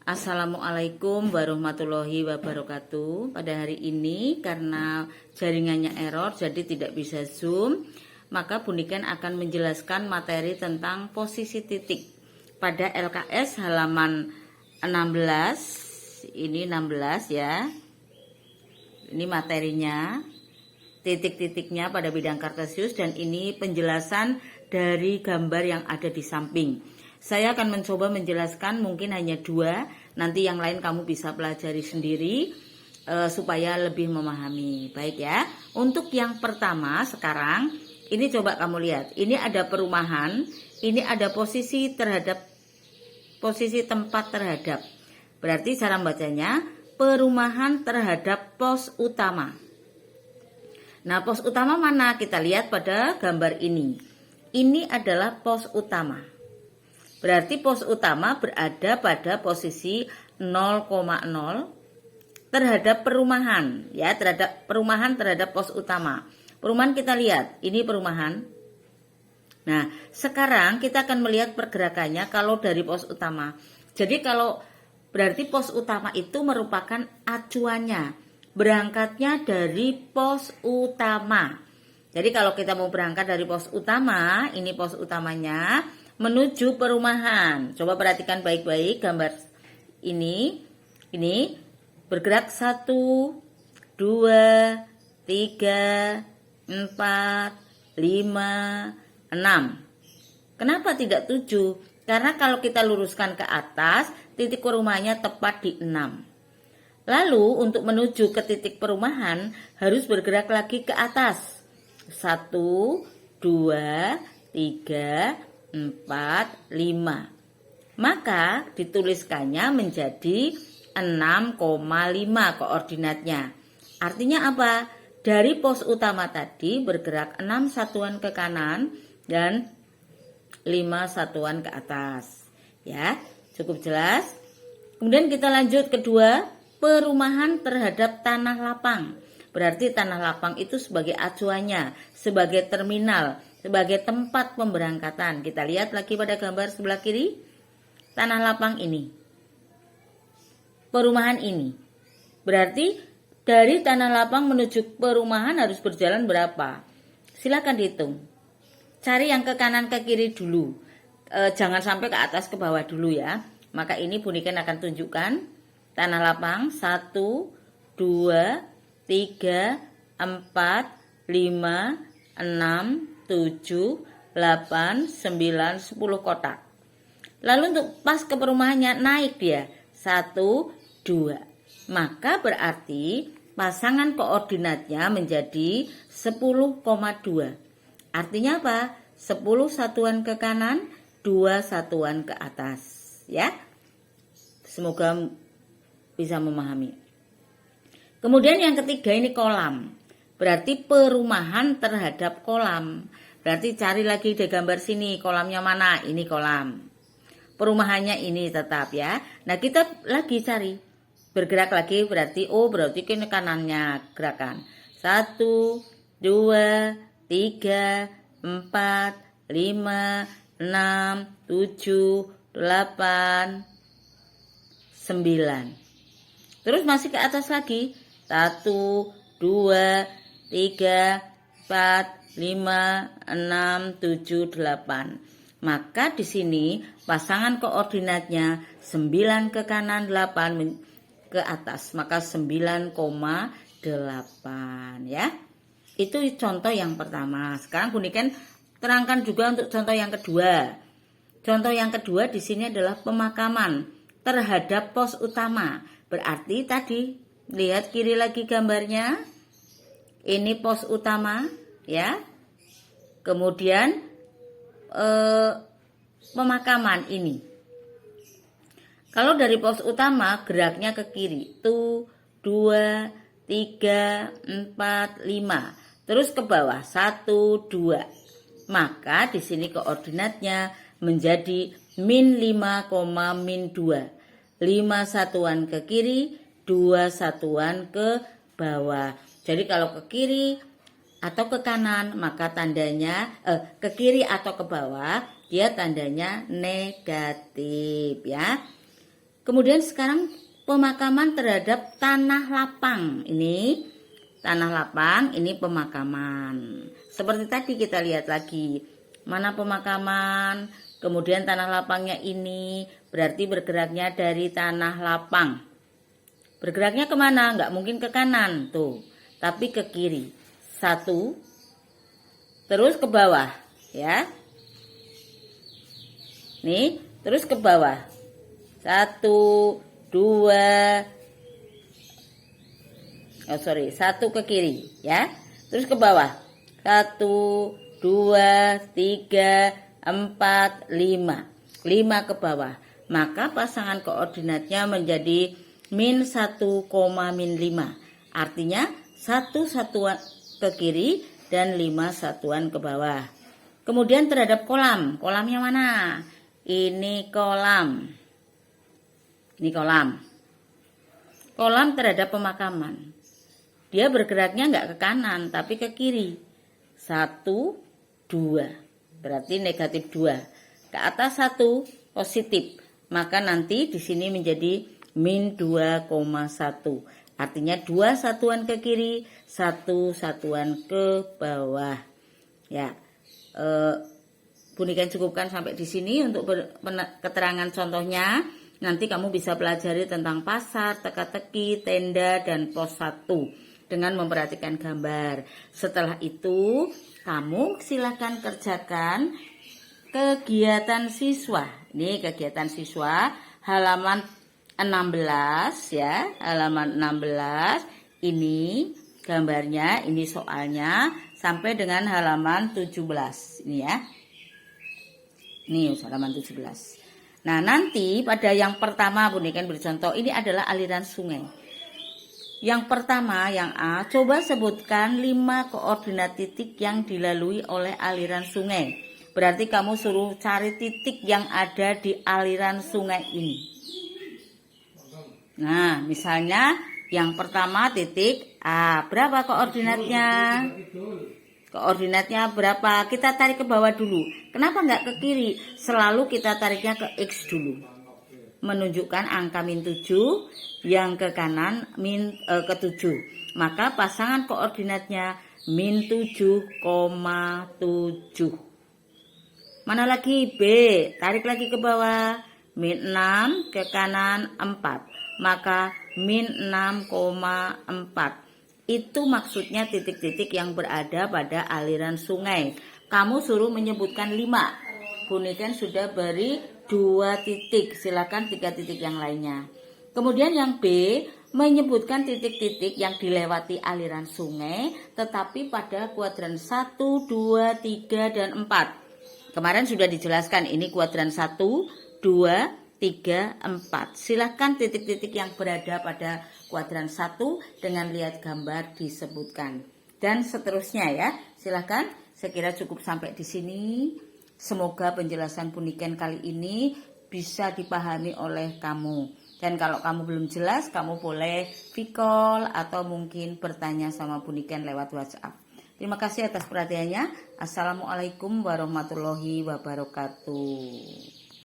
Assalamualaikum warahmatullahi wabarakatuh. Pada hari ini karena jaringannya error jadi tidak bisa zoom, maka Buniken akan menjelaskan materi tentang posisi titik pada LKS halaman 16. Ini 16 ya. Ini materinya, titik-titiknya pada bidang kartesius, dan ini penjelasan dari gambar yang ada di samping. Saya akan mencoba menjelaskan mungkin hanya 2, nanti yang lain kamu bisa pelajari sendiri supaya lebih memahami. Baik ya. Untuk yang pertama sekarang, ini coba kamu lihat. Ini ada perumahan, ini ada posisi tempat terhadap. Berarti cara bacanya perumahan terhadap pos utama. Nah, pos utama mana? Kita lihat pada gambar ini. Ini adalah pos utama. Berarti pos utama berada pada posisi 0,0 terhadap perumahan, ya, terhadap pos utama. Perumahan kita lihat, ini perumahan. Nah, sekarang kita akan melihat pergerakannya kalau dari pos utama. Jadi kalau berarti pos utama itu merupakan acuannya, berangkatnya dari pos utama. Jadi kalau kita mau berangkat dari pos utama, ini pos utamanya, menuju perumahan. Coba perhatikan baik-baik gambar ini. Ini bergerak 1, 2, 3, 4, 5, 6. Kenapa tidak 7? Karena kalau kita luruskan ke atas, titik perumahannya tepat di 6. Lalu untuk menuju ke titik perumahan harus bergerak lagi ke atas. 1, 2, 3, 4, 5. Maka dituliskannya menjadi 6,5 koordinatnya. Artinya apa? Dari pos utama tadi bergerak 6 satuan ke kanan dan 5 satuan ke atas. Ya, cukup jelas. Kemudian kita lanjut kedua, perumahan terhadap tanah lapang. Berarti tanah lapang itu sebagai acuannya, sebagai terminal, sebagai tempat pemberangkatan. Kita lihat lagi pada gambar sebelah kiri. Tanah lapang ini. Perumahan ini. Berarti dari tanah lapang menuju perumahan harus berjalan berapa? Silakan dihitung. Cari yang ke kanan ke kiri dulu. Jangan sampai ke atas ke bawah dulu ya. Maka ini Buniken akan tunjukkan. Tanah lapang 1, 2, 3, 4, 5, 6, 7, 8, 9, 10 kotak. Lalu untuk pas ke perumahannya naik dia 1, 2. Maka berarti pasangan koordinatnya menjadi 10,2. Artinya apa? 10 satuan ke kanan, 2 satuan ke atas. Ya. Semoga bisa memahami. Kemudian yang ketiga ini kolam. Berarti perumahan terhadap kolam. Berarti cari lagi di gambar sini, kolamnya mana? Ini kolam. Perumahannya ini tetap ya. Nah, kita lagi cari. Bergerak lagi berarti berarti ke kanannya gerakan. 1, 2, 3, 4, 5, 6, 7, 8, 9. Terus masih ke atas lagi. 1, 2, 3, 4, 5, 6, 7, 8. Maka di sini pasangan koordinatnya 9 ke kanan, 8 ke atas. Maka 9,8 ya. Itu contoh yang pertama. Sekarang Buniken terangkan juga untuk contoh yang kedua. Contoh yang kedua di sini adalah pemakaman terhadap pos utama. Berarti tadi lihat kiri lagi gambarnya. Ini pos utama ya. Kemudian pemakaman ini. Kalau dari pos utama geraknya ke kiri. 1, 2, 3, 4, 5. Terus ke bawah 1, 2. Maka di sini koordinatnya menjadi -5, -2. 5 satuan ke kiri, 2 satuan ke bawah. Jadi kalau ke kiri atau ke kanan maka tandanya ke kiri atau ke bawah dia tandanya negatif ya. Kemudian sekarang pemakaman terhadap tanah lapang. Ini tanah lapang, ini pemakaman. Seperti tadi kita lihat lagi. Mana pemakaman, kemudian tanah lapangnya ini berarti bergeraknya dari tanah lapang. Bergeraknya kemana? Nggak mungkin ke kanan tuh, tapi ke kiri. 1, terus ke bawah, ya. Nih, terus ke bawah. 1, 2, 1 ke kiri, ya. Terus ke bawah. 1, 2, 3, 4, 5. 5 ke bawah. Maka pasangan koordinatnya menjadi min 1, min 5. Artinya 1 satuan ke kiri dan 5 satuan ke bawah. Kemudian terhadap kolam. Kolamnya mana? Ini kolam. Ini kolam. Kolam terhadap pemakaman. Dia bergeraknya nggak ke kanan, tapi ke kiri. 1, 2. Berarti negatif 2. Ke atas 1, positif. Maka nanti di sini menjadi min 2,1. Artinya 2 satuan ke kiri, 1 satuan ke bawah. Ya, Bunikan cukupkan sampai di sini untuk keterangan contohnya. Nanti kamu bisa pelajari tentang pasar, teka-teki, tenda, dan pos 1 dengan memperhatikan gambar. Setelah itu, kamu silakan kerjakan kegiatan siswa. Ini kegiatan siswa halaman 16 ya, halaman 16. Ini gambarnya, ini soalnya sampai dengan halaman 17. Ini ya. Ini halaman 17. Nah, nanti pada yang pertama Bunikan beri contoh, ini adalah aliran sungai. Yang pertama, yang A, coba sebutkan 5 koordinat titik yang dilalui oleh aliran sungai. Berarti kamu suruh cari titik yang ada di aliran sungai ini. Nah, misalnya yang pertama titik A, berapa koordinatnya? Koordinatnya berapa? Kita tarik ke bawah dulu. Kenapa nggak ke kiri? Selalu kita tariknya ke X dulu. Menunjukkan angka min 7, yang ke kanan ke 7. Maka pasangan koordinatnya min 7,7. Mana lagi? B. Tarik lagi ke bawah. Min 6, ke kanan 4. Maka min 6,4. Itu maksudnya titik-titik yang berada pada aliran sungai. Kamu suruh menyebutkan 5. Bunikan sudah beri 2 titik. Silakan 3 titik yang lainnya. Kemudian yang B, menyebutkan titik-titik yang dilewati aliran sungai, tetapi pada kuadran 1, 2, 3, dan 4. Kemarin sudah dijelaskan ini kuadran 1, 2, 3, 4. Silakan titik-titik yang berada pada kuadran 1 dengan lihat gambar disebutkan. Dan seterusnya ya. Silakan, saya kira cukup sampai di sini. Semoga penjelasan Bunikan kali ini bisa dipahami oleh kamu. Dan kalau kamu belum jelas, kamu boleh call atau mungkin bertanya sama Bunikan lewat WhatsApp. Terima kasih atas perhatiannya. Assalamualaikum warahmatullahi wabarakatuh.